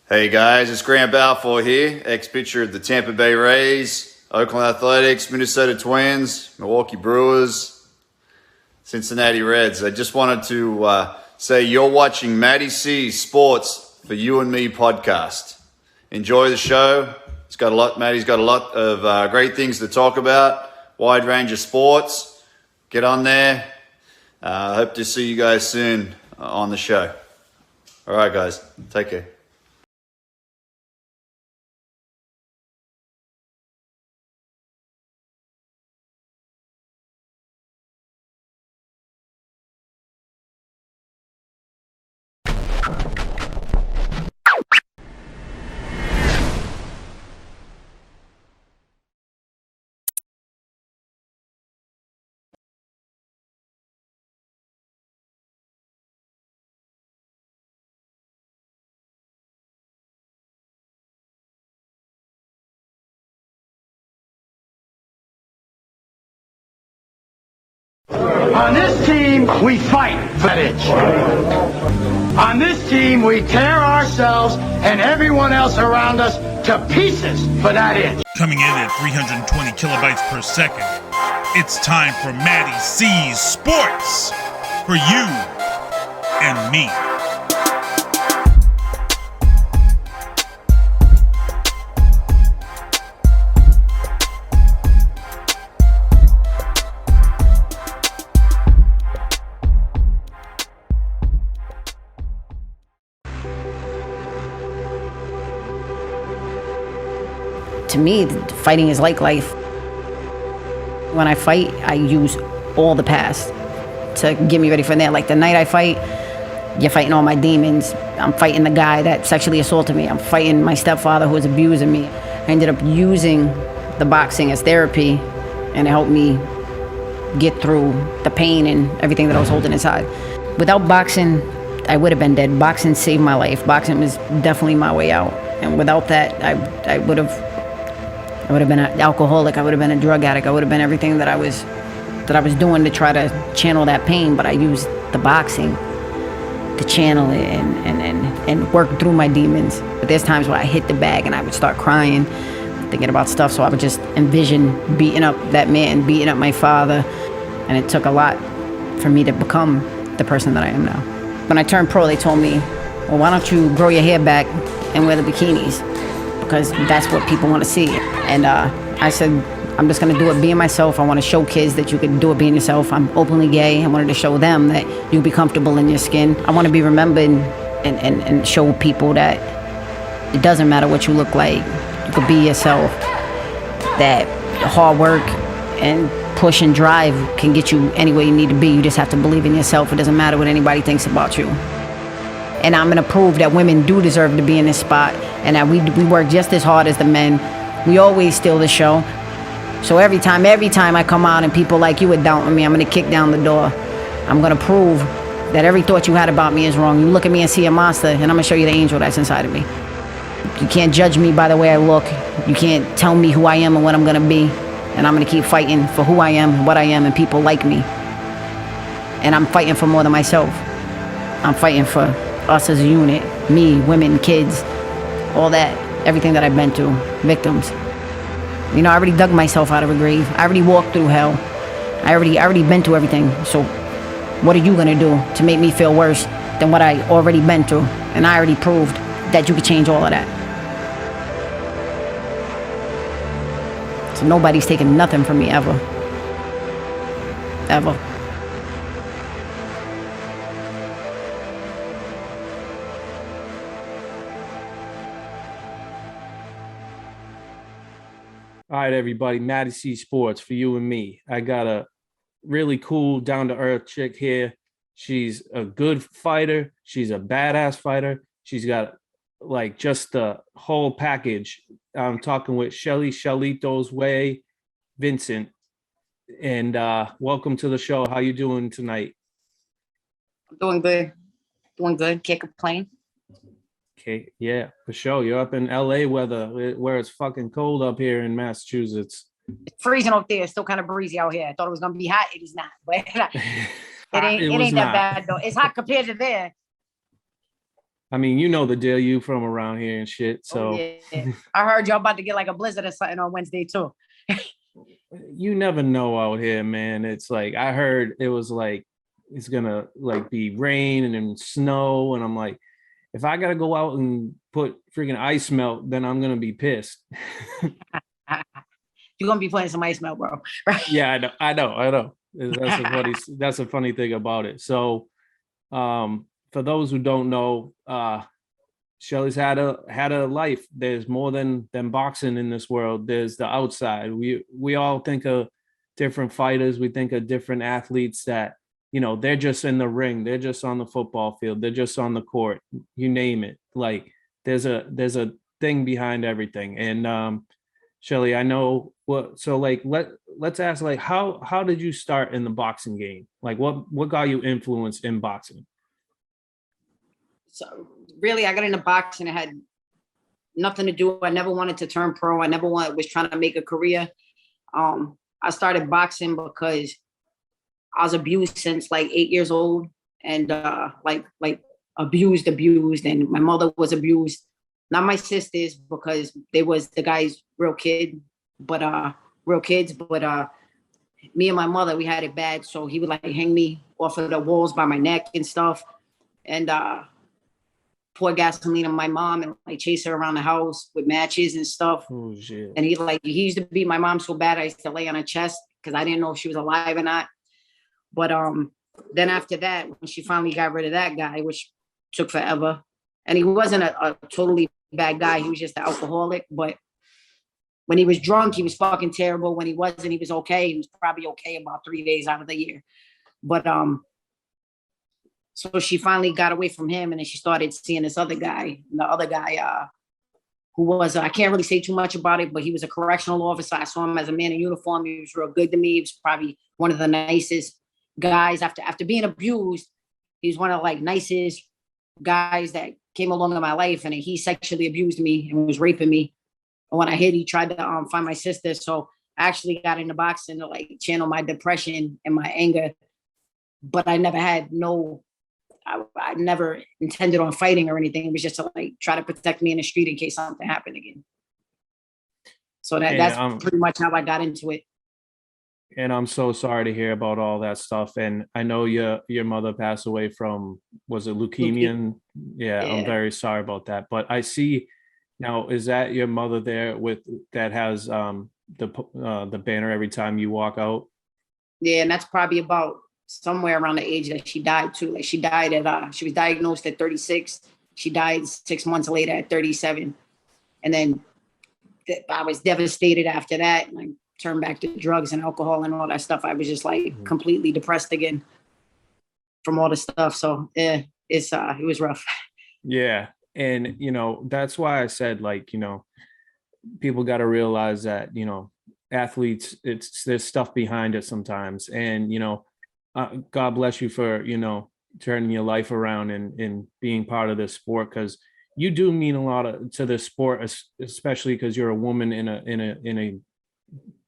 Hey guys, it's Grant Balfour here, ex-pitcher of the Tampa Bay Rays, Oakland Athletics, Minnesota Twins, Milwaukee Brewers, Cincinnati Reds. I just wanted to say you're watching Matty C's Sports for You and Me podcast. Enjoy the show. Matty's got a lot of great things to talk about, wide range of sports. Get on there. Hope to see you guys soon on the show. All right, guys. Take care. On this team, we fight for that itch. On this team, we tear ourselves and everyone else around us to pieces for that itch. Coming in at 320 kilobytes per second, it's time for Matty C's Sports for You and Me. To me, fighting is like life. When I fight, I use all the past to get me ready for that. Like the night I fight, you're fighting all my demons. I'm fighting the guy that sexually assaulted me. I'm fighting my stepfather who was abusing me. I ended up using the boxing as therapy, and it helped me get through the pain and everything that I was holding inside. Without boxing, I would have been dead. Boxing saved my life. Boxing was definitely my way out. And without that, I would have been an alcoholic. I would have been a drug addict. I would have been everything that I was doing to try to channel that pain. But I used the boxing to channel it and work through my demons. But there's times where I hit the bag and I would start crying, thinking about stuff. So I would just envision beating up that man, beating up my father. And it took a lot for me to become the person that I am now. When I turned pro, they told me, well, why don't you grow your hair back and wear the bikinis? Because that's what people want to see. And I said, I'm just going to do it being myself. I want to show kids that you can do it being yourself. I'm openly gay. I wanted to show them that you'll be comfortable in your skin. I want to be remembered and show people that it doesn't matter what you look like. You could be yourself. That hard work and push and drive can get you anywhere you need to be. You just have to believe in yourself. It doesn't matter what anybody thinks about you. And I'm going to prove that women do deserve to be in this spot and that we work just as hard as the men. We always steal the show. So every time I come out and people like you are doubting me, I'm going to kick down the door. I'm going to prove that every thought you had about me is wrong. You look at me and see a monster, and I'm going to show you the angel that's inside of me. You can't judge me by the way I look. You can't tell me who I am and what I'm going to be. And I'm going to keep fighting for who I am and what I am and people like me. And I'm fighting for more than myself. I'm fighting for us as a unit, me, women, kids, all that, everything that I've been to, victims. You know, I already dug myself out of a grave. I already walked through hell. I already been through everything. So what are you gonna do to make me feel worse than what I already been through? And I already proved that you could change all of that. So nobody's taking nothing from me ever. Ever. All right, everybody, Matty C Sports for You and Me. I got a really cool, down-to-earth chick here. She's a good fighter. She's a badass fighter. She's got, like, just the whole package. I'm talking with Shelitos Way, Vincent. And welcome to the show. How you doing tonight? I'm doing good. Doing good. Can't complain. Okay, yeah, for sure. You're up in LA weather where it's fucking cold up here in Massachusetts. It's freezing up there. It's still kind of breezy out here. I thought it was gonna be hot. It is not. But it ain't was that not. bad though. It's hot compared to there. I mean, you know the deal. You from around here and shit. Oh So yeah. I heard y'all about to get like a blizzard or something on Wednesday too. you never know out here, man. It's like I heard it was like it's gonna like be rain and then snow, and I'm like, if I gotta go out and put freaking ice melt, then I'm gonna be pissed. You're gonna be playing some ice melt, bro. Right? Yeah, I know. That's a funny thing about it. So, for those who don't know, Shelly's had a life. There's more than boxing in this world. There's the outside. We all think of different fighters. We think of different athletes that they're just in the ring. They're just on the football field. They're just on the court. You name it. Like there's a thing behind everything. And Shelly, I know what. So like let's ask like how did you start in the boxing game? Like what got you influenced in boxing? So really, I got into boxing. I had nothing to do. I never wanted to turn pro. I never was trying to make a career. I started boxing because I was abused since like 8 years old, and like abused, and my mother was abused. Not my sisters because they was the guy's real kid, but real kids. But me and my mother, we had it bad. So he would like hang me off of the walls by my neck and stuff, and pour gasoline on my mom and like chase her around the house with matches and stuff. Oh shit. And he used to beat my mom so bad I used to lay on her chest because I didn't know if she was alive or not. But then after that, when she finally got rid of that guy, which took forever, and he wasn't a totally bad guy, he was just an alcoholic. But when he was drunk, he was fucking terrible. When he wasn't, he was okay. He was probably okay about 3 days out of the year. But so she finally got away from him, and then she started seeing this other guy. And the other guy, who was, I can't really say too much about it, but he was a correctional officer. I saw him as a man in uniform. He was real good to me. He was probably one of the nicest guys. After being abused, he was one of like nicest guys that came along in my life. And he sexually abused me and was raping me. And when I hit, he tried to find my sister. So I actually got into boxing to like channel my depression and my anger. But I never had I never intended on fighting or anything. It was just to like try to protect me in the street in case something happened again. So that's pretty much how I got into it. And I'm so sorry to hear about all that stuff. And I know your mother passed away from, was it leukemia? Yeah, I'm very sorry about that. But I see now, is that your mother there that has the banner every time you walk out? Yeah, and that's probably about somewhere around the age that she died too. Like she died she was diagnosed at 36. She died 6 months later at 37. And then I was devastated after that. And I turned back to drugs and alcohol and all that stuff. I was just like completely depressed again from all the stuff. So yeah, it was rough. Yeah. And, that's why I said like, people got to realize that, athletes, there's stuff behind it sometimes. And, God bless you for, turning your life around and being part of this sport, because you do mean a lot to this sport, especially because you're a woman in a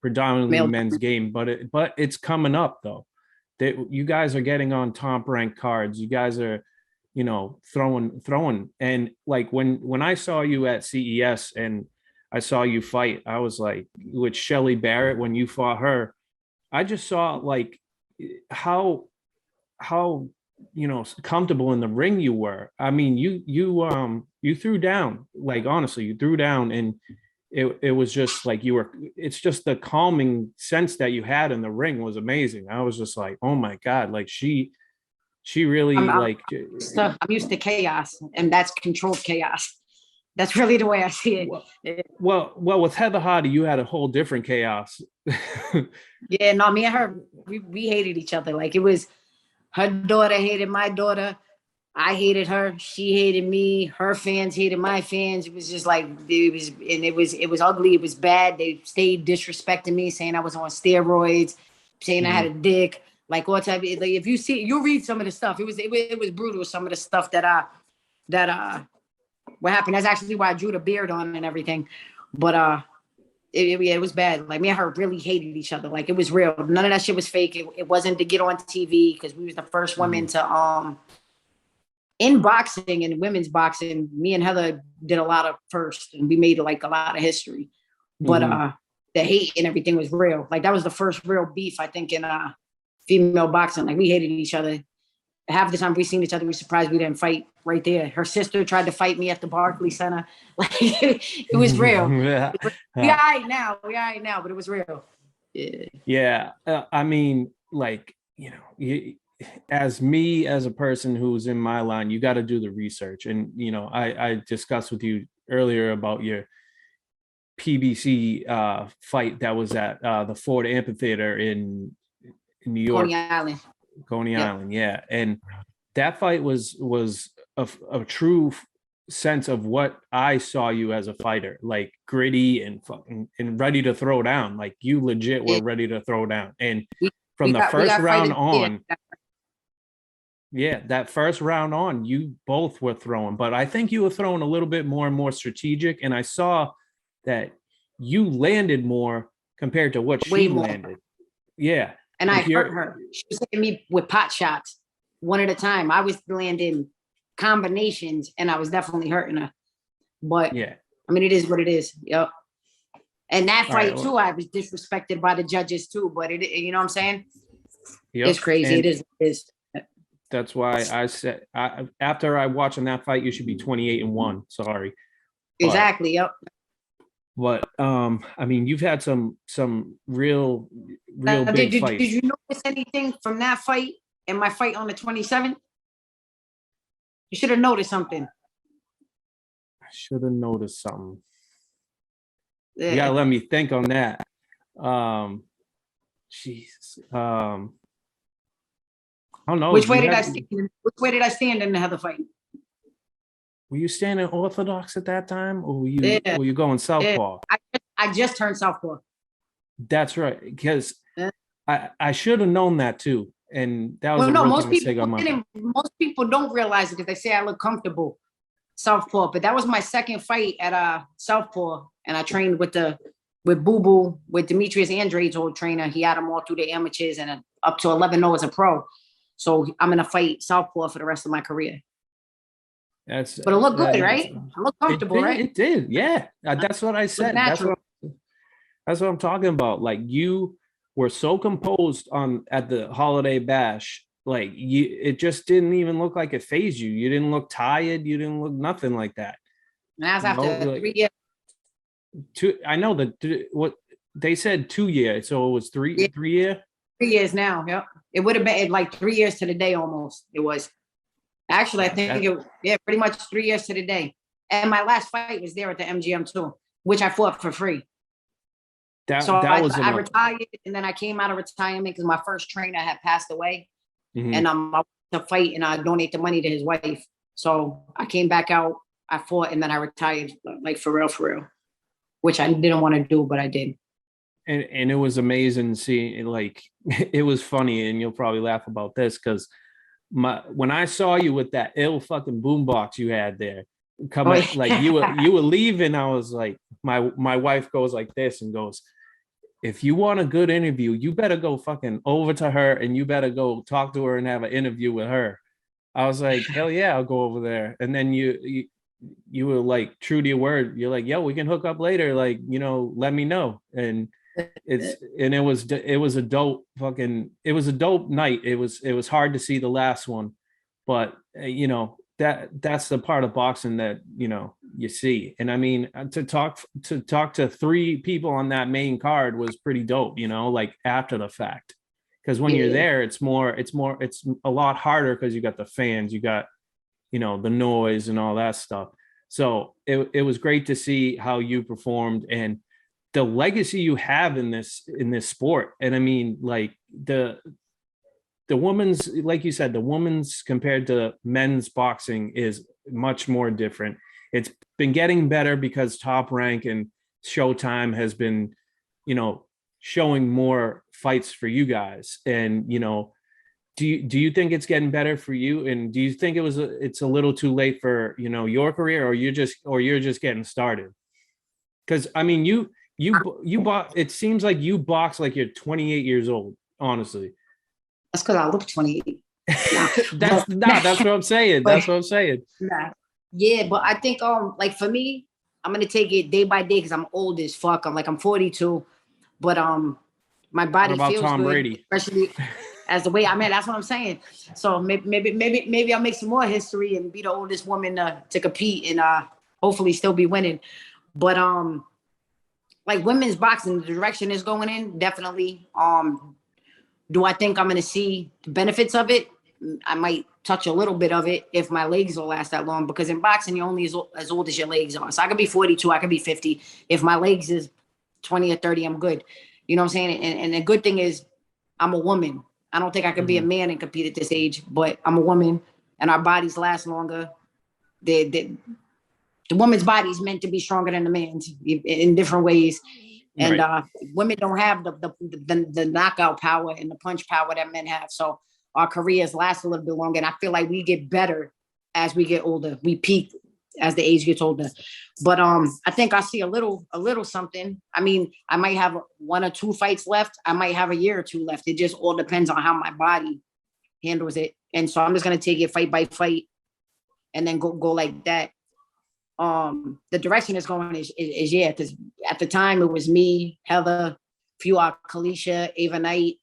predominantly men's game. But it's coming up though. You guys are getting on top ranked cards. You guys are, throwing. And like when I saw you at CES and I saw you fight, I was like, with Shelly Barrett, when you fought her, I just saw like how comfortable in the ring you were. I mean, you threw down, like honestly, you threw down, and it was just like it's just the calming sense that you had in the ring was amazing. I was just like, oh my God, like she really I'm used to chaos, and that's controlled chaos. That's really the way I see it. Well, with Heather Hardy, you had a whole different chaos. Yeah, no, me and her, we hated each other. Like it was her daughter hated my daughter. I hated her. She hated me. Her fans hated my fans. It was just like it was ugly. It was bad. They stayed disrespecting me, saying I was on steroids, saying I had a dick. Like all type. Like if you read some of the stuff. It was brutal. Some of the stuff that what happened. That's actually why I drew the beard on and everything. But it was bad. Like me and her really hated each other. Like it was real. None of that shit was fake. It wasn't to get on TV because we was the first women to in boxing and women's boxing, me and Heather did a lot of first, and we made like a lot of history. But the hate and everything was real. Like that was the first real beef, I think, in female boxing. Like we hated each other. Half the time we seen each other, we surprised we didn't fight right there. Her sister tried to fight me at the Barclays Center. Like it was real. Yeah. We all right now, but it was real. Yeah. I mean, like, you know, as me, as a person who's in my line, you got to do the research. And, you know, I discussed with you earlier about your PBC fight that was at the Ford Amphitheater in New York. Coney Island, yeah. And that fight was a true sense of what I saw you as a fighter, like gritty and fucking and ready to throw down. Like you legit were ready to throw down. And from the first round on, that first round on, you both were throwing, but I think you were throwing a little bit more and more strategic. And I saw that you landed more compared to what she landed. Yeah. And I hurt her. She was hitting me with pot shots one at a time. I was landing combinations and I was definitely hurting her. But yeah, I mean, it is what it is. Yep. And that fight too, I was disrespected by the judges too. But it, you know what I'm saying? Yep. It's crazy. And it is. It is. That's why I said after I watching that fight, you should be 28-1. Sorry. Exactly. Yep. But I mean, you've had some real big fights. Did you notice anything from that fight and my fight on the 27th? You should have noticed something. I should have noticed something. You gotta let me think on that. Jesus. I don't know. Which way did I stand? Which way did I stand in the other fight? Were you standing orthodox at that time, or were you going southpaw? I just turned southpaw. That's right, because I should have known that too, and that was most people don't realize it because they say I look comfortable southpaw, but that was my second fight at southpaw, and I trained with Boo Boo, with Demetrius Andrade's old trainer. He had them all through the amateurs and up to 11-0 as a pro. So I'm gonna fight southpaw for the rest of my career. But it looked good, right? I look comfortable, right? It did, yeah. That's what I said. That's what I'm talking about. Like you were so composed at the Holiday Bash, like it just didn't even look like it phased you. You didn't look tired. You didn't look nothing like that. And that was after 3 years. I know that what they said 2 years, so it was 3 year. 3 years now. Yep, it would have been like 3 years to the day almost. It was. Actually, I think pretty much 3 years to the day. And my last fight was there at the MGM too, which I fought for free. I retired, and then I came out of retirement because my first trainer had passed away, and I went to fight, and I donate the money to his wife. So I came back out, I fought, and then I retired, like for real, which I didn't want to do, but I did. And it was amazing seeing, like, it was funny, and you'll probably laugh about this because when I saw you with that ill fucking boombox you had there coming, like you were leaving, I was like, my wife goes like this and goes, if you want a good interview, you better go fucking over to her and you better go talk to her and have an interview with her. I was like, hell yeah, I'll go over there. And then you were like true to your word. You're like, yo, we can hook up later. Like, you know, let me know. And it was a dope night. It was hard to see the last one, but you know, that's the part of boxing that, you know, you see. And I mean, to talk to three people on that main card was pretty dope, you know, like after the fact, because when you're there, it's a lot harder because you got the fans, you got, you know, the noise and all that stuff. So it was great to see how you performed and the legacy you have in this sport. And I mean, like the women's, like you said, the women's compared to men's boxing is much more different. It's been getting better because Top Rank and Showtime has been, you know, showing more fights for you guys. And, you know, do you think it's getting better for you? And do you think it's a little too late for, you know, your career, or you're just getting started? Because I mean, you it seems like you box like you're 28 years old, honestly. That's because I look 28. That's what I'm saying. That's what I'm saying. Nah. Yeah, but I think like for me, I'm gonna take it day by day because I'm old as fuck. I'm 42, but my body What about feels Tom good, Brady? especially as the way I'm at. That's what I'm saying. So maybe I'll make some more history and be the oldest woman to compete and hopefully still be winning. But like women's boxing, the direction is going in, definitely. Do I think I'm gonna see the benefits of it? I might touch a little bit of it if my legs will last that long, because in boxing you're only as old as your legs are. So I could be 42, I could be 50. If my legs is 20 or 30, I'm good. You know what I'm saying? And the good thing is I'm a woman. I don't think I could be a man and compete at this age, but I'm a woman and our bodies last longer. The woman's body is meant to be stronger than the man's in different ways. And women don't have the knockout power and the punch power that men have. So our careers last a little bit longer. And I feel like we get better as we get older. We peak as the age gets older. But I think I see a little something. I mean, I might have 1 or 2 fights left. I might have a year or 2 left. It just all depends on how my body handles it. And so I'm just gonna take it fight by fight and then go like that. The direction it's going is yeah, because at the time it was me, Heather, Kalisha, Ava Knight,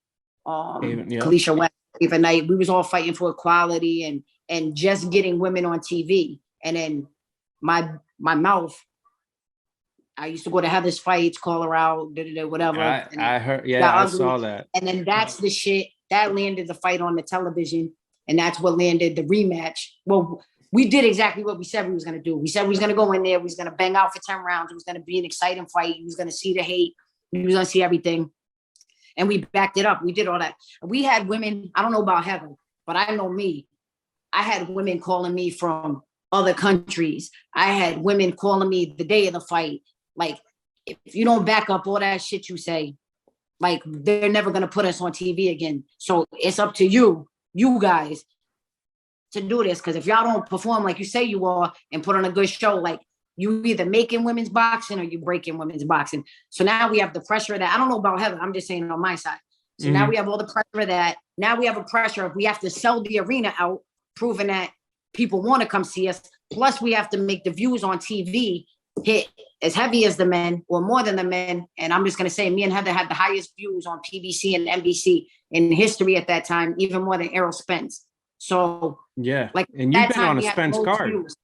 Kalisha West, Ava Knight. We was all fighting for equality and just getting women on TV. And then my mouth, I used to go to Heather's fights, call her out, whatever. I heard, I saw that. And then that's the shit that landed the fight on the television, and that's what landed the rematch. Well, we did exactly what we said we was going to do. We said we was going to go in there. We was going to bang out for 10 rounds. It was going to be an exciting fight. You was going to see the hate. You was going to see everything. And we backed it up. We did all that. We had women, I don't know about Heather, but I know me. I had women calling me from other countries. I had women calling me the day of the fight. Like, if you don't back up all that shit you say, like, they're never going to put us on TV again. So it's up to you guys, to do this, because if y'all don't perform like you say you are and put on a good show, like, you either making women's boxing or you breaking women's boxing. So now we have the pressure of that. I don't know about Heather. I'm just saying on my side. So now we have all the pressure of that. Now we have a pressure of we have to sell the arena out, proving that people want to come see us. Plus we have to make the views on TV hit as heavy as the men or more than the men. And I'm just going to say me and Heather had the highest views on PBC and NBC in history at that time, even more than Errol Spence. So yeah, like, and you've been on a Spence card. Views.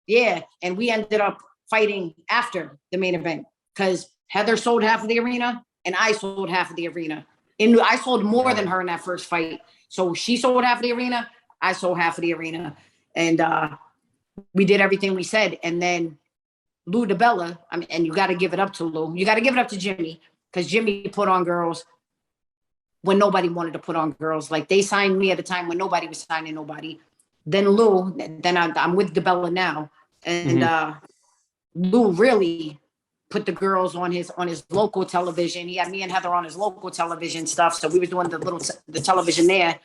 Yeah, and we ended up fighting after the main event because Heather sold half of the arena and I sold half of the arena. And I sold more than her in that first fight. So she sold half of the arena, I sold half of the arena. And we did everything we said. And then Lou DiBella, I mean, and you got to give it up to Lou. You got to give it up to Jimmy, because Jimmy put on girls when nobody wanted to put on girls. Like, they signed me at a time when nobody was signing nobody. Then Lou, then I'm with DiBella now. And Lou really put the girls on his local television. He had me and Heather on his local television stuff. So we was doing the television there.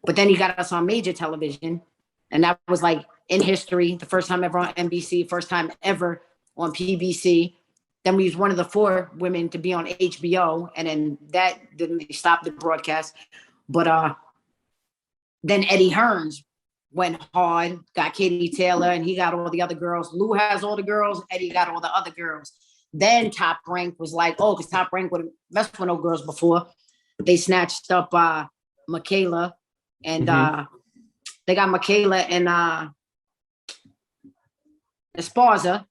But then he got us on major television. And that was like in history, the first time ever on NBC, first time ever on PBC. Then we was one of the 4 women to be on HBO. And then that didn't stop the broadcast. But then Eddie Hearns went hard, got Katie Taylor, and he got all the other girls. Lou has all the girls, Eddie got all the other girls. Then Top Rank was like, oh, because Top Rank would have messed with no girls before. They snatched up Michaela, and they got Michaela and Esparza,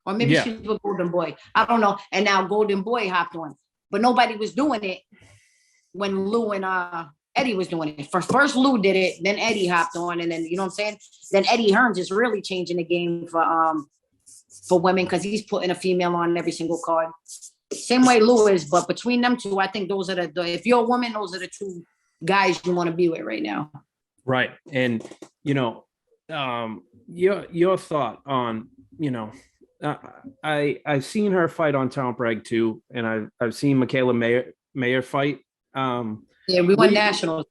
or maybe she was with Golden Boy. I don't know. And now Golden Boy hopped on. But nobody was doing it when Lou and Eddie was doing it. First Lou did it, then Eddie hopped on, and then, you know what I'm saying? Then Eddie Hearns is really changing the game for women, because he's putting a female on every single card. Same way Lou is, but between them two, I think those are if you're a woman, those are the 2 guys you want to be with right now. Right. And, you know, your thought on, you know, I've seen her fight on Talent Brag too, and I've seen Michaela Mayer fight. Yeah, we won nationals.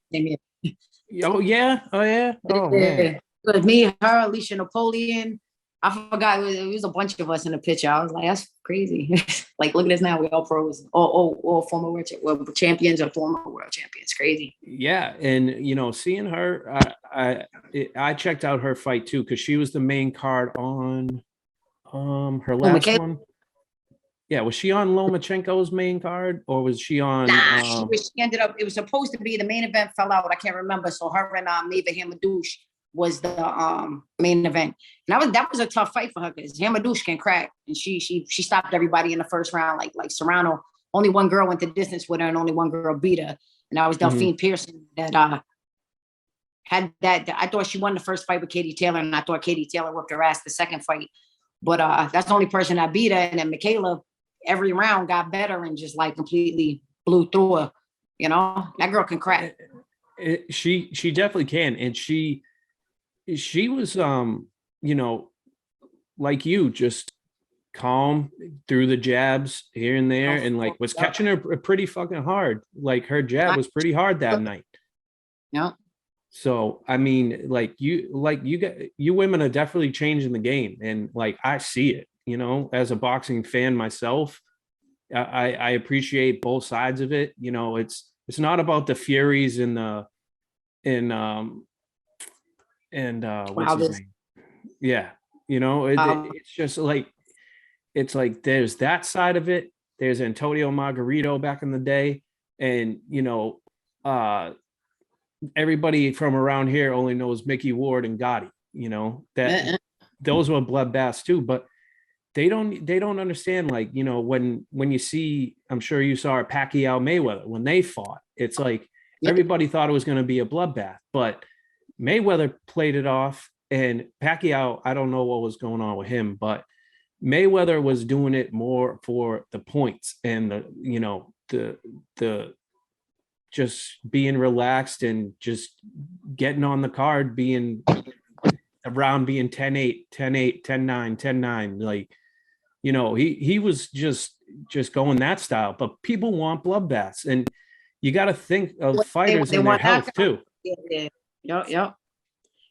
Oh yeah. Oh man. It was me, her, Alicia Napoleon. I forgot, it was a bunch of us in the picture. I was like, that's crazy. Like, look at us now. We're all pros, all former world champions or former world champions. Crazy. Yeah, and seeing her, I checked out her fight too because she was the main card on her last one. Yeah, was she on Lomachenko's main card or was she on? Nah, she ended up. It was supposed to be the main event. Fell out. I can't remember. So her and Neva Hamadouche was the main event, and that was a tough fight for her because Hamadouche can crack, and she stopped everybody in the first round. Like Serrano, only one girl went the distance with her, and only one girl beat her, and that was Delphine Pearson. That had that. I thought she won the first fight with Katie Taylor, and I thought Katie Taylor whipped her ass the second fight. But that's the only person that beat her, and then Michaela. Every round got better and just like completely blew through her. That girl can crack. She definitely can, and she was like you, just calm through the jabs here and there, and like was catching her pretty fucking hard. Like her jab was pretty hard that night. Yeah. So I mean, you women are definitely changing the game, and like I see it. As a boxing fan myself, I appreciate both sides of it. It's not about the Furies and what's his name? Yeah. It's just like, it's like, there's that side of it. There's Antonio Margarito back in the day. And, everybody from around here only knows Mickey Ward and Gotti, that those were bloodbaths too, but they don't understand, like, when you see, I'm sure you saw it, Pacquiao Mayweather, when they fought, it's like everybody thought it was going to be a bloodbath, but Mayweather played it off, and Pacquiao, I don't know what was going on with him, but Mayweather was doing it more for the points and the just being relaxed and just getting on the card, being around being 10-8, 10-8, 10-9, 10-9, like, he was just going that style, but people want bloodbaths, and you got to think of fighters and their health too. Yeah.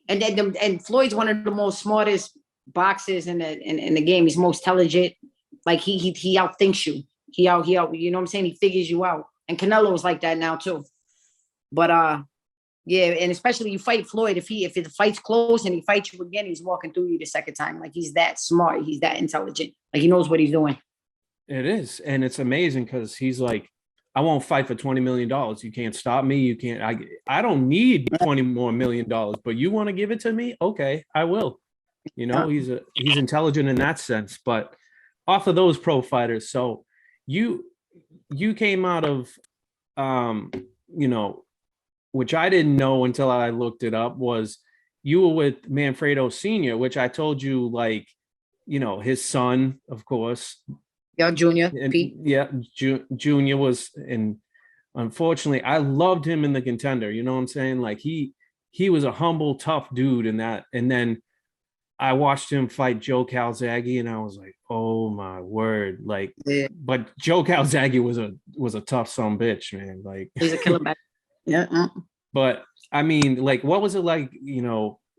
And then and Floyd's one of the most smartest boxers in the game. He's most intelligent. Like he outthinks you. He out, you know what I'm saying? He figures you out. And Canelo's like that now too. But yeah, and especially you fight Floyd, if the fight's close and he fights you again, he's walking through you the second time. Like he's that smart, he's that intelligent. Like he knows what he's doing. It is, and it's amazing because he's like, I won't fight for $20 million. You can't stop me. You can't. I don't need $20 more million, but you want to give it to me? Okay, I will. He's intelligent in that sense. But off of those pro fighters, so you came out of which I didn't know until I looked it up, was you were with Manfredo Sr., which I told you, like, his son, of course. Yeah, Junior. Pete. Yeah, Junior was, and unfortunately, I loved him in The Contender. You know what I'm saying? Like he was a humble, tough dude in that. And then I watched him fight Joe Calzaghe, and I was like, oh my word! Like, yeah. But Joe Calzaghe was a tough son of a bitch, man. Like he's a killer back. Yeah. But I mean, like, what was it like,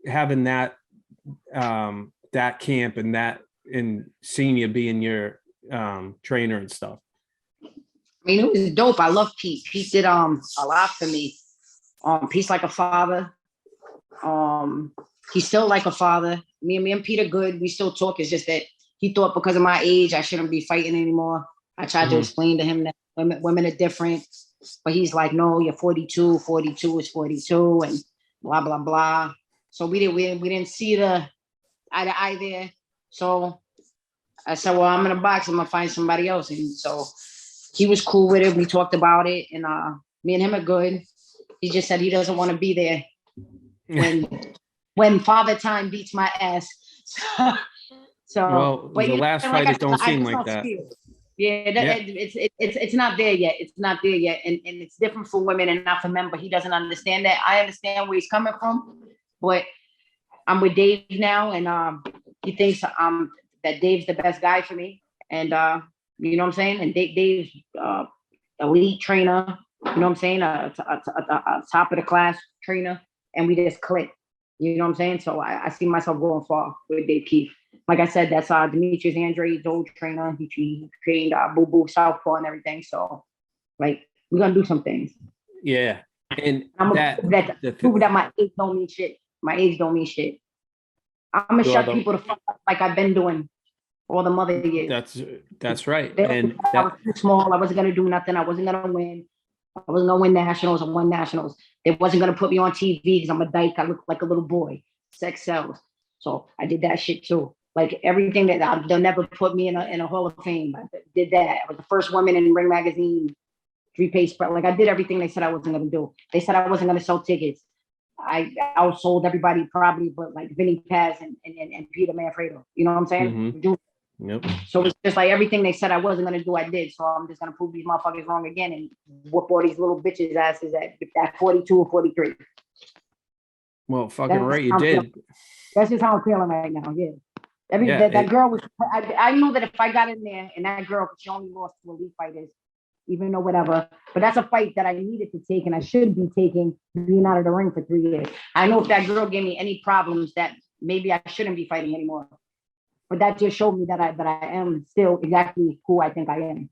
having that that camp and Senior being your trainer and stuff? I mean, it was dope. I love Pete. Pete did a lot for me. Pete's like a father. He's still like a father. Me and Pete are good. We still talk. It's just that he thought because of my age I shouldn't be fighting anymore. I tried to explain to him that women are different. But he's like, no, you're 42. 42 is 42, and blah blah blah. So we didn't see the eye to eye there. So I said, well, I'm gonna box. I'm gonna find somebody else. And so he was cool with it. We talked about it, and me and him are good. He just said he doesn't want to be there when Father Time beats my ass. So well, but the last fight, it don't seem like that. Yeah, it's not there yet. It's not there yet, and it's different for women and not for men. But he doesn't understand that. I understand where he's coming from, but I'm with Dave now, and he thinks that Dave's the best guy for me, and you know what I'm saying. And Dave's elite trainer, you know what I'm saying, a top of the class trainer, and we just click. You know what I'm saying. So I see myself going far with Dave Keefe. like I said, that's Demetrius Andre's old trainer. He trained Boo Boo Southpaw and everything. So, like, we're gonna do some things. Yeah, and I'm gonna prove that my age don't mean shit. My age don't mean shit. I'm gonna shut people the fuck up like I've been doing all the mother years. That's right. And I was too small. I wasn't gonna do nothing. I wasn't gonna win. I wasn't gonna win nationals. I won nationals. They wasn't gonna put me on TV because I'm a dyke. I look like a little boy. Sex sells. So I did that shit too. Like everything that they'll never put me in a Hall of Fame. I did that. I was the first woman in Ring Magazine, 3-page spread. Like I did everything they said I wasn't gonna do. They said I wasn't gonna sell tickets. I outsold everybody probably, but like Vinny Paz and Peter Manfredo. You know what I'm saying? Mm-hmm. Yep. So it's just like everything they said I wasn't gonna do, I did. So I'm just gonna prove these motherfuckers wrong again and whoop all these little bitches asses at 42 or 43. Well, fucking right, you did. That's just how I'm feeling right now. Yeah. That girl was. I knew that if I got in there and that girl, she only lost to elite fighters, even though whatever. But that's a fight that I needed to take and I should be taking, being out of the ring for 3 years. I know if that girl gave me any problems, that maybe I shouldn't be fighting anymore. But that just showed me that I am still exactly who I think I am.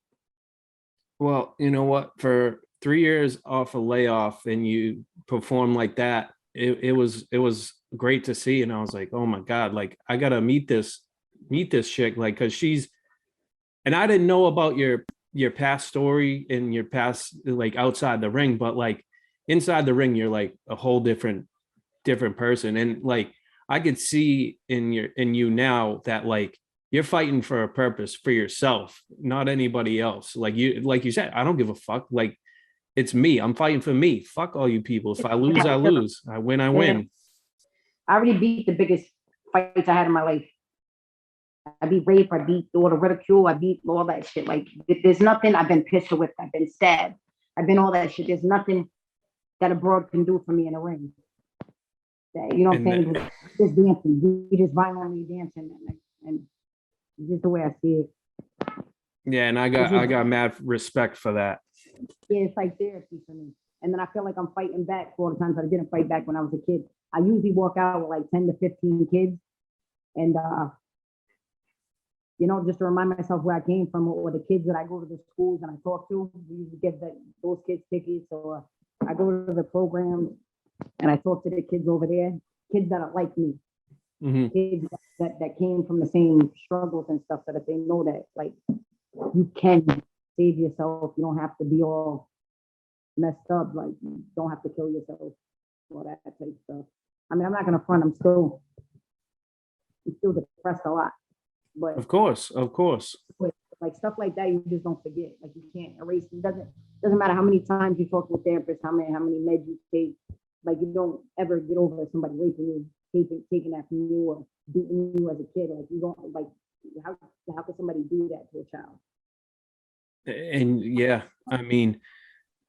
Well, you know what? For 3 years off a layoff and you perform like that, it was great to see. And I was like, oh my God, like I gotta meet this chick, like, cause she's, and I didn't know about your past story and your past, like outside the ring, but like inside the ring, you're like a whole different person. And like, I could see in you now that like you're fighting for a purpose for yourself, not anybody else. Like you said, I don't give a fuck. Like it's me. I'm fighting for me. Fuck all you people. If I lose, I lose. I win, I win. I already beat the biggest fights I had in my life. I beat rape. I beat all the ridicule. I beat all that shit. Like there's nothing. I've been pissed with. I've been stabbed. I've been all that shit. There's nothing that a broad can do for me in a ring. That, you know what I'm saying? Just dancing. You just violently dancing, and it's just the way I see it. Yeah, and I got mad respect for that. Yeah, it's like therapy for me. And then I feel like I'm fighting back for all the times I didn't fight back when I was a kid. I usually walk out with like 10 to 15 kids. And, you know, just to remind myself where I came from, or the kids that I go to the schools and I talk to, we usually get those kids tickets. Or I go to the programs and I talk to the kids over there, kids that are like me. Mm-hmm. Kids that came from the same struggles and stuff, that if they know that, like, you can save yourself, you don't have to be all messed up, like, you don't have to kill yourself, all that type of stuff. I mean, I'm not gonna front, I'm still depressed a lot, but of course, like stuff like that, you just don't forget. Like you can't erase. It doesn't matter how many times you talk to a therapist, how many meds you take. Like you don't ever get over somebody raping you, taking that from you, or beating you as a kid. Like you don't, like, how could somebody do that to a child? And yeah, I mean,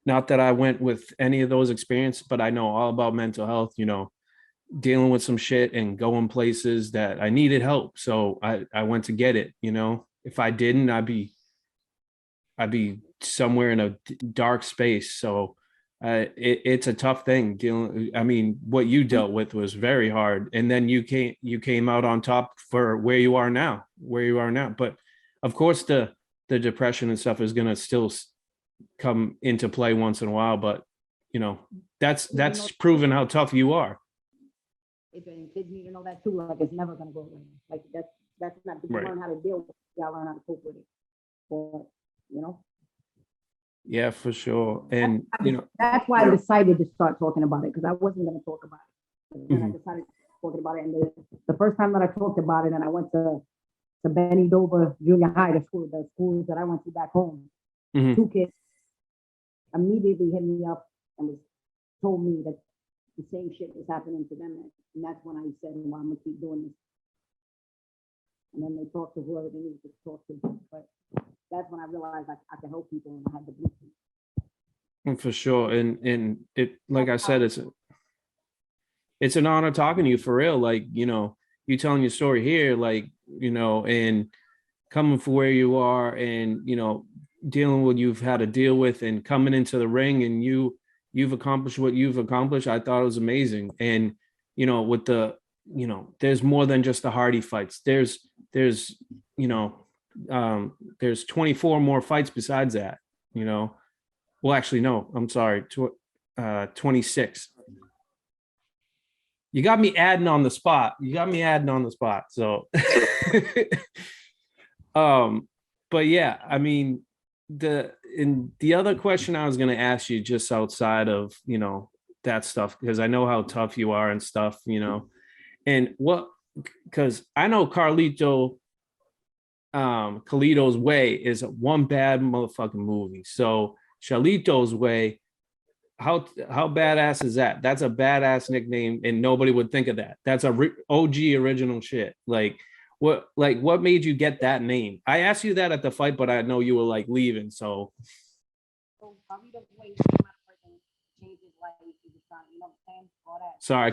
not that I went with any of those experiences, but I know all about mental health, you know, dealing with some shit and going places that I needed help. So I went to get it, you know. If I didn't, I'd be somewhere in a dark space. So it's a tough thing dealing. I mean, what you dealt with was very hard. And then you came out on top for where you are now. But of course the depression and stuff is going to still come into play once in a while, but you know, that's proven how tough you are. Kids need to know that too. Like it's never gonna go away. Like that's not. You right. Learn how to deal with it. You gotta learn how to cope with it. But you know. Yeah, for sure. And you know, that's why I decided to start talking about it, because I wasn't gonna talk about it. And then I decided to talk about it. And the first time that I talked about it, and I went to Benny Dover Junior High, the schools that I went to back home. Mm-hmm. 2 kids immediately hit me up and told me that the same shit was happening to them. And that's when I said, well, I'm going to keep doing this. And then they talked to whoever they needed to talk to. But that's when I realized I could help people, and I had the blueprint. For sure. And it, like I said, it's an honor talking to you, for real. Like, you know, you telling your story here, like, you know, and coming from where you are, and, you know, dealing with what you've had to deal with, and coming into the ring, and you've accomplished what you've accomplished. I thought it was amazing. And, you know, with the there's more than just the Hardy fights. There's 24 more fights besides that, Well, actually, no, I'm sorry. 26. You got me adding on the spot. So, but yeah, I mean, the other question I was going to ask you, just outside of, that stuff, because I know how tough you are and stuff, and because I know Shelitos Way is one bad motherfucking movie. So Shelitos Way, how badass is that? That's a badass nickname, and nobody would think of that. That's a OG original shit. What made you get that name? I asked you that at the fight, but I know you were leaving. So sorry,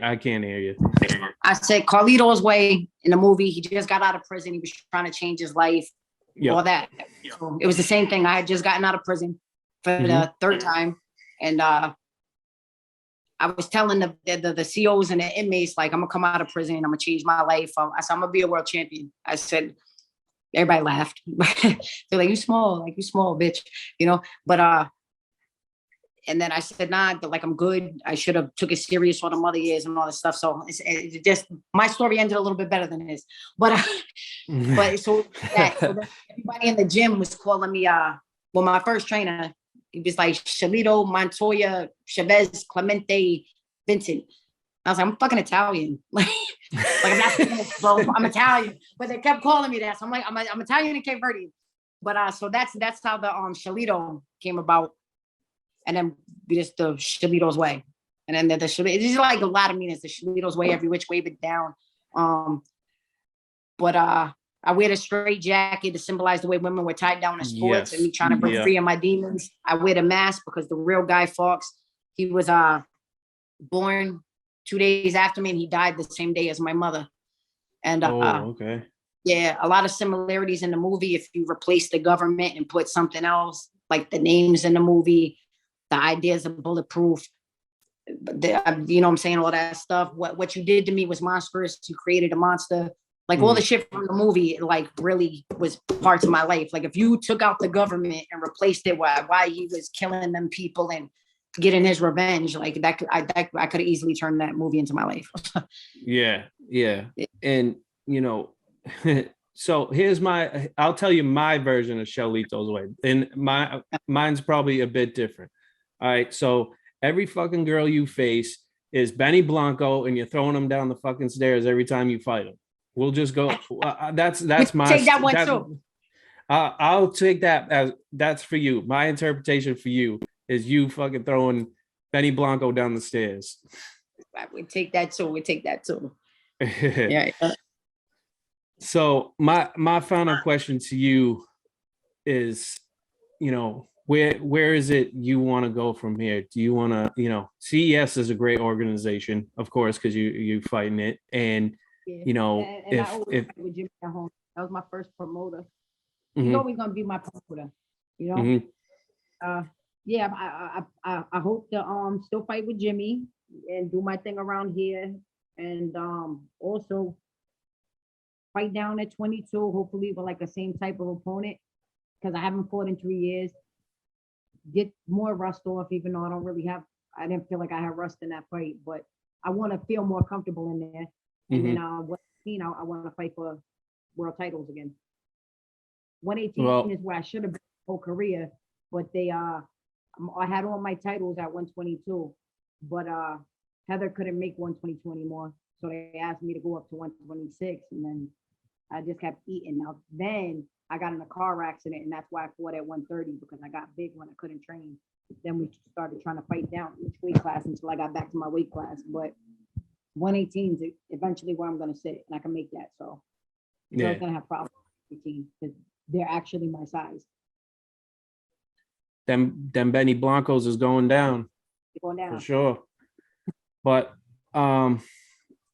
I can't hear you. I said Carlito's Way in the movie. He just got out of prison. He was trying to change his life. Yep. All that. So it was the same thing. I had just gotten out of prison for the third time. And I was telling the COs and the inmates, I'm going to come out of prison. I'm going to change my life. I said, I'm going to be a world champion. I said, everybody laughed. They're like, you small, bitch, But and then I said, nah, I'm good. I should have took it serious all the mother years and all this stuff. So it's just, my story ended a little bit better than his. But so everybody in the gym was calling me, my first trainer, he was like Shelito, Montoya, Chavez, Clemente, Vincent. I was like, I'm fucking Italian. I'm not Spanish, bro. I'm Italian. But they kept calling me that. So I'm like, I'm Italian and Cape Verdean. But so that's how the Shelito came about. And then just the Shelitos Way. And then the Shelitos, it's just a lot of meanings. The Shelitos Way, every which way but down. But I wear the straight jacket to symbolize the way women were tied down in sports and me trying to break free of my demons. I wear the mask because the real Guy Fawkes, he was born 2 days after me and he died the same day as my mother. And okay. Yeah, a lot of similarities in the movie. If you replace the government and put something else, like the names in the movie, the ideas of bulletproof, I'm saying, all that stuff. What you did to me was monstrous. You created a monster. All the shit from the movie, really was parts of my life. If you took out the government and replaced it why he was killing them people and getting his revenge, I could have easily turned that movie into my life. Yeah. And so I'll tell you my version of Shelitos Way, and mine's probably a bit different. All right, so every fucking girl you face is Benny Blanco, and you're throwing them down the fucking stairs every time you fight them. We'll just go. That's my. Take that one too. I'll take that as that's for you. My interpretation for you is you fucking throwing Benny Blanco down the stairs. We take that too. Yeah. So my final question to you is, where is it you want to go from here? Do you want to, CES is a great organization, of course, because you fighting it, and if with Jimmy at home, that was my first promoter. He's always gonna be my promoter, I hope to still fight with Jimmy and do my thing around here, and also fight down at 22, hopefully with the same type of opponent, because I haven't fought in 3 years. Get more rust off, even though I didn't feel like I had rust in that fight, but I want to feel more comfortable in there. And then I want to fight for world titles again. 118 is where I should have been my whole career, but I had all my titles at 122, but Heather couldn't make 122 anymore, so they asked me to go up to 126, and then I just kept eating. Now then I got in a car accident, and that's why I fought at 130, because I got big when I couldn't train. Then we started trying to fight down each weight class until I got back to my weight class, but 118 is eventually where I'm going to sit, and I can make that. So I'm not going to have problems with 18 because they're actually my size. Them Benny Blancos is going down. They're going down. For sure. But I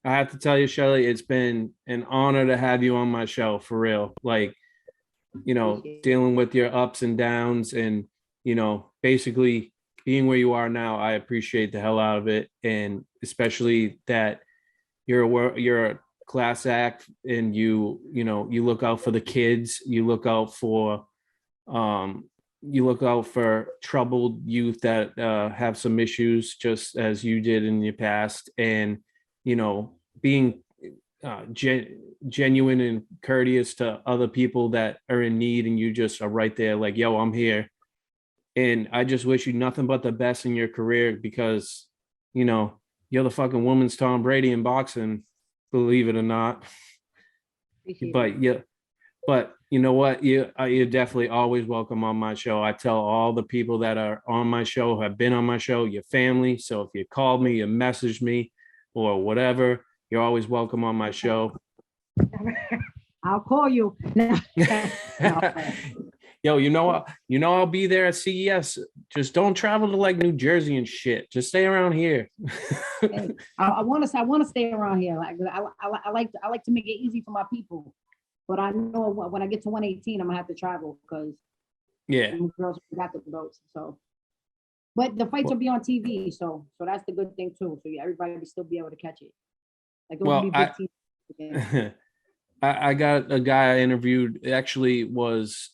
have to tell you, Shelly, it's been an honor to have you on my show, for real. Dealing with your ups and downs and, basically being where you are now, I appreciate the hell out of it. And especially that you're a class act, and you look out for the kids. You look out for troubled youth that have some issues, just as you did in your past, and being genuine and courteous to other people that are in need, and you just are right there like, yo, I'm here. And I just wish you nothing but the best in your career, because you're the fucking woman's Tom Brady in boxing, believe it or not. But you know what, you're definitely always welcome on my show. I tell all the people that are on my show, have been on my show, your family. So if you called me, you messaged me, or whatever, you're always welcome on my show. I'll call you. Yo, I'll be there at CES. Just don't travel to like New Jersey and shit. Just stay around here. I want to stay around here. Like I like to make it easy for my people. But I know when I get to 118, I'm gonna have to travel, because girls got the votes. So, but the fights will be on TV, so that's the good thing too. So everybody will still be able to catch it. Like it will be big TV. I got a guy I interviewed. It actually was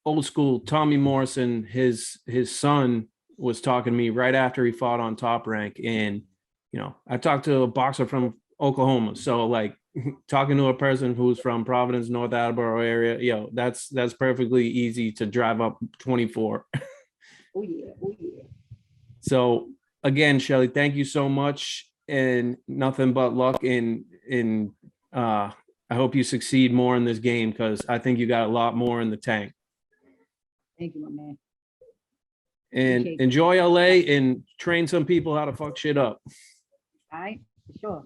old school Tommy Morrison. His son was talking to me right after he fought on Top Rank, and I talked to a boxer from Oklahoma, so like talking to a person who's from Providence, North Attleboro area, that's perfectly easy to drive up 24. Oh yeah. So again, Shelly, thank you so much, and nothing but luck. In I hope you succeed more in this game, because I think you got a lot more in the tank. Thank you, my man. And enjoy LA and train some people how to fuck shit up. All right, for sure.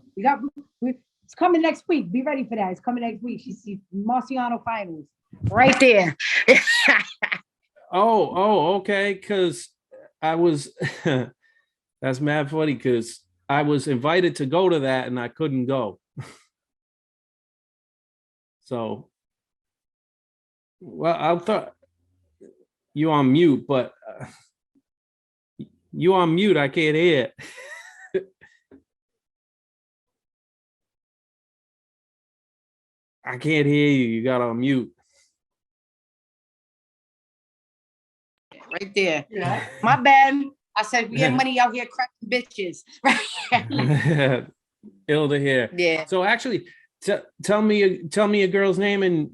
It's coming next week. Be ready for that. It's coming next week. She's Marciano finals right there. Okay. Because I was, that's mad funny, because I was invited to go to that and I couldn't go. So, well, I thought you on mute, but you on mute. I can't hear it. I can't hear you. You got on mute. Right there. Yeah. My bad. I said we have money out here cracking bitches. Ill to hear. Yeah. So actually, tell me a girl's name, and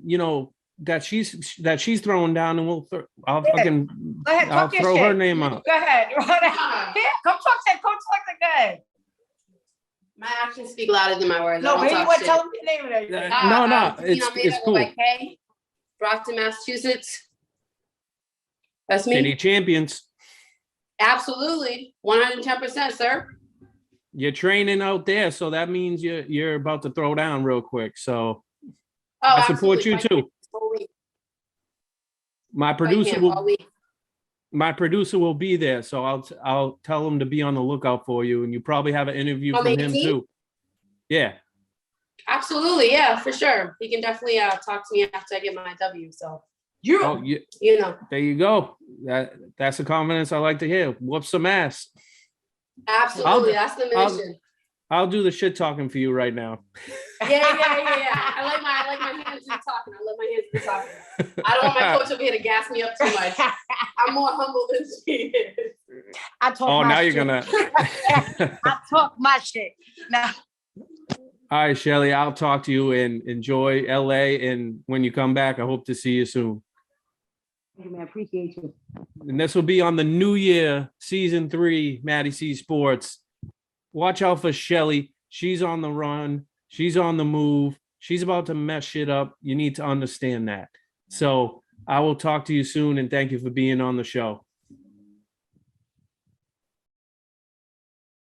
that she's throwing down, and I'll throw her name out. Go ahead. Here, come talk like that. My actions speak louder than my words. No, but you want to tell them the name of that. No, it's cool. K, Brockton, Massachusetts. That's me. City champions. Absolutely, 110%, sir. You're training out there, so that means you're about to throw down real quick. So I support you too. My producer will be there, so I'll tell him to be on the lookout for you, and you probably have an interview from him too. Yeah. Absolutely, yeah, for sure. He can definitely talk to me after I get my W. So there you go. That's the confidence I like to hear. Whoop some ass. Absolutely, that's the mission. I'll do the shit talking for you right now. Yeah. I like my hands to be talking. I love my hands to be talking. I don't want my coach over here to gas me up too much. I'm more humble than she is. I talk my shit. Now. All right, Shelly, I'll talk to you, and enjoy LA. And when you come back, I hope to see you soon. Thank you, man. Appreciate you. And this will be on the new year, season 3, Maddie C Sports. Watch out for Shelly. She's on the run. She's on the move. She's about to mess shit up. You need to understand that. So I will talk to you soon, and thank you for being on the show.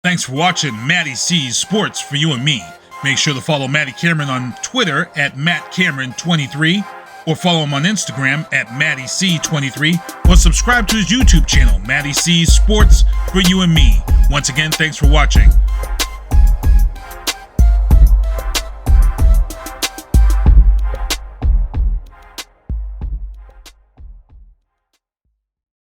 Thanks for watching Maddie C's Sports for You and Me. Make sure to follow Matty Cameron on Twitter at MattCameron23, or follow him on Instagram at MattyC23, or subscribe to his YouTube channel, Maddie C's Sports for You and Me. Once again, thanks for watching.